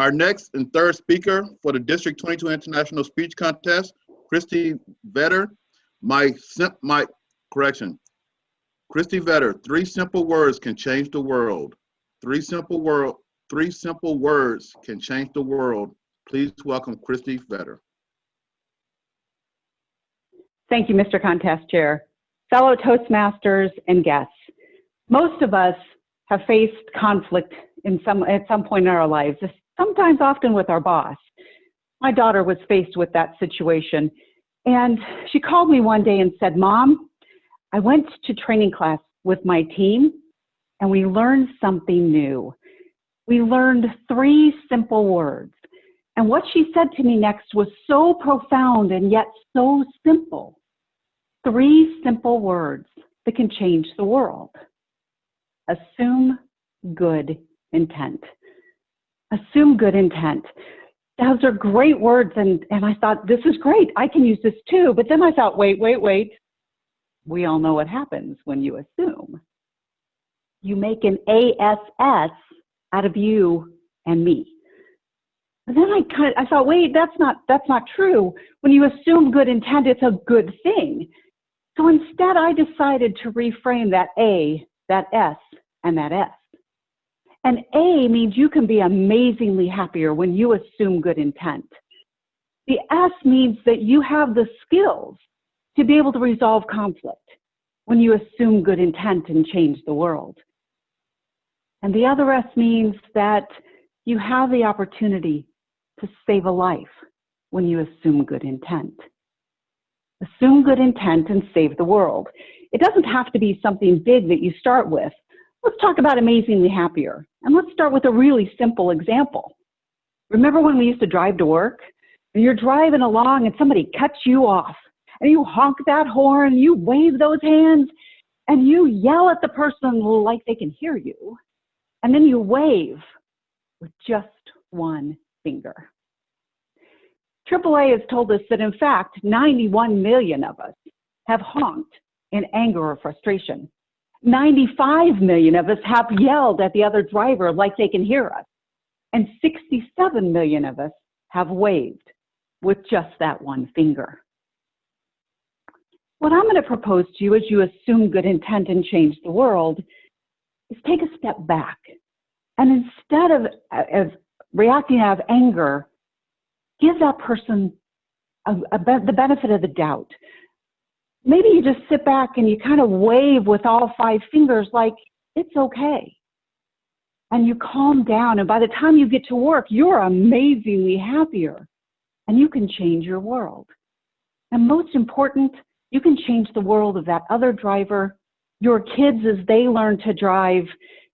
Our next and third speaker for the District 22 International Speech Contest, Kristy Vetter. Kristy Vetter, 3 simple words can change the world. 3 simple words can change the world. Please welcome Kristy Vetter. Thank you, Mr. Contest Chair. Fellow Toastmasters and guests, most of us have faced conflict at some point in our lives, sometimes often with our boss. My daughter was faced with that situation, and she called me one day and said, "Mom, I went to training class with my team, and we learned something new. We learned 3 simple words." And what she said to me next was so profound and yet so simple. 3 simple words that can change the world. Assume good intent. Assume good intent. Those are great words, and I thought, this is great. I can use this too. But then I thought, wait. We all know what happens when you assume. You make an ASS out of you and me. But then I thought, wait, that's not true. When you assume good intent, it's a good thing. So instead, I decided to reframe that A, that S, and that S. And A means you can be amazingly happier when you assume good intent. The S means that you have the skills to be able to resolve conflict when you assume good intent and change the world. And the other S means that you have the opportunity to save a life when you assume good intent. Assume good intent and save the world. It doesn't have to be something big that you start with. Let's talk about amazingly happier. And let's start with a really simple example. Remember when we used to drive to work? And you're driving along and somebody cuts you off. And you honk that horn, you wave those hands, and you yell at the person like they can hear you. And then you wave with just one finger. AAA has told us that, in fact, 91 million of us have honked in anger or frustration. 95 million of us have yelled at the other driver like they can hear us. And 67 million of us have waved with just that one finger. What I'm going to propose to you as you assume good intent and change the world is take a step back. And instead of reacting out of anger, give that person the benefit of the doubt. Maybe you just sit back and you kind of wave with all 5 fingers like, it's okay. And you calm down, and by the time you get to work, you're amazingly happier. And you can change your world. And most important, you can change the world of that other driver, your kids as they learn to drive,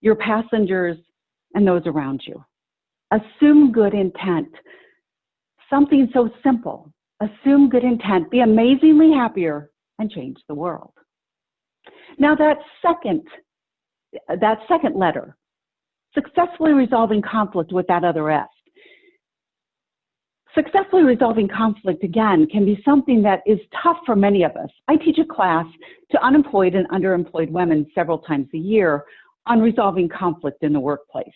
your passengers, and those around you. Assume good intent. Something so simple. Assume good intent. Be amazingly happier and change the world. Now that second letter, successfully resolving conflict with that other S. Successfully resolving conflict, again, can be something that is tough for many of us. I teach a class to unemployed and underemployed women several times a year on resolving conflict in the workplace.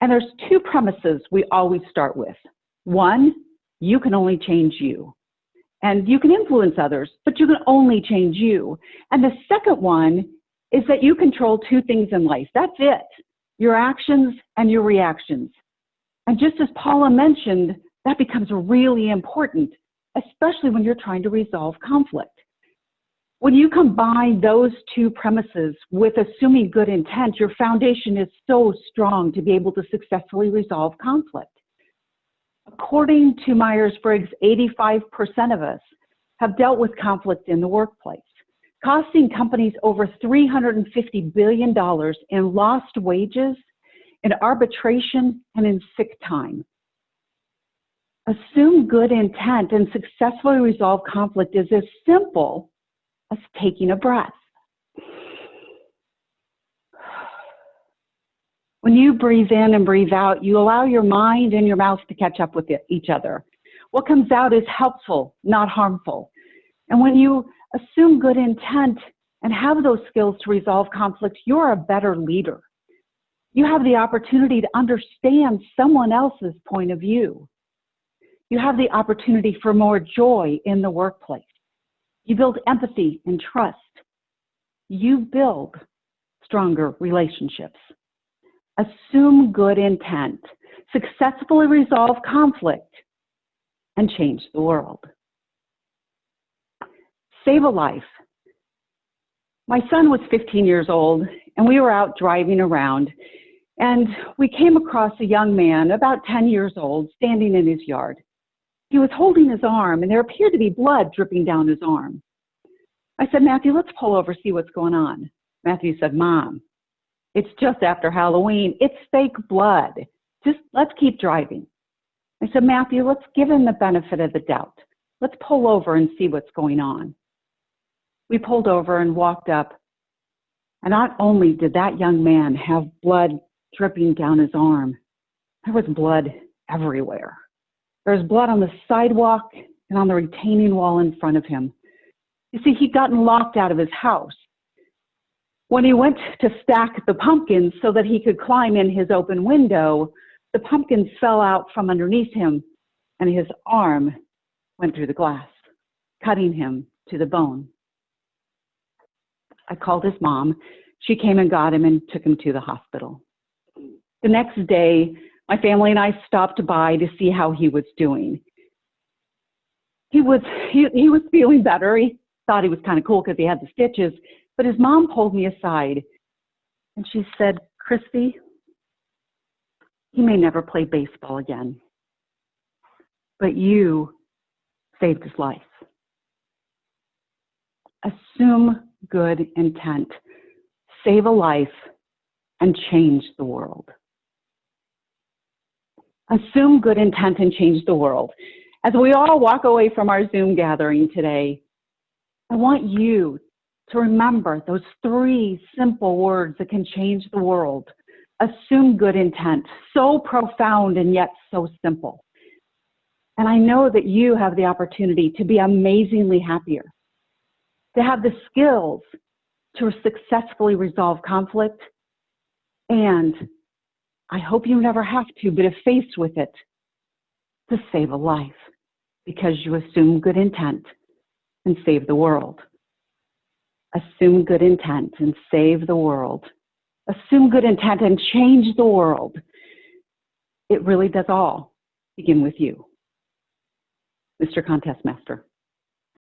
And there's 2 premises we always start with. 1, you can only change you. And you can influence others, but you can only change you. And the second one is that you control 2 things in life. That's it. Your actions and your reactions. And just as Paula mentioned, that becomes really important, especially when you're trying to resolve conflict. When you combine those 2 premises with assuming good intent, your foundation is so strong to be able to successfully resolve conflict. According to Myers-Briggs, 85% of us have dealt with conflict in the workplace, costing companies over $350 billion in lost wages, in arbitration, and in sick time. Assume good intent and successfully resolve conflict is as simple as taking a breath. When you breathe in and breathe out, you allow your mind and your mouth to catch up with each other. What comes out is helpful, not harmful. And when you assume good intent and have those skills to resolve conflict, you're a better leader. You have the opportunity to understand someone else's point of view. You have the opportunity for more joy in the workplace. You build empathy and trust. You build stronger relationships. Assume good intent. Successfully resolve conflict and change the world. Save a life. My son was 15 years old, and we were out driving around, and we came across a young man, about 10 years old, standing in his yard. He was holding his arm, and there appeared to be blood dripping down his arm. I said, Matthew, let's pull over, see what's going on. Matthew said, Mom, it's just after Halloween. It's fake blood. Just let's keep driving. I said, Matthew, let's give him the benefit of the doubt. Let's pull over and see what's going on. We pulled over and walked up. And not only did that young man have blood dripping down his arm, there was blood everywhere. There was blood on the sidewalk and on the retaining wall in front of him. You see, he'd gotten locked out of his house. When he went to stack the pumpkins so that he could climb in his open window, the pumpkins fell out from underneath him, and his arm went through the glass, cutting him to the bone. I called his mom. She came and got him and took him to the hospital. The next day, my family and I stopped by to see how he was doing. He was feeling better. He thought he was kind of cool because he had the stitches, but his mom pulled me aside and she said, Kristy, he may never play baseball again, but you saved his life. Assume good intent, save a life, and change the world. Assume good intent and change the world. As we all walk away from our Zoom gathering today, I want you to remember those 3 simple words that can change the world. Assume good intent, so profound and yet so simple. And I know that you have the opportunity to be amazingly happier, to have the skills to successfully resolve conflict, and I hope you never have to, but if faced with it, to save a life because you assume good intent and save the world. Assume good intent and save the world. Assume good intent and change the world. It really does all begin with you. Mr. Contest Master.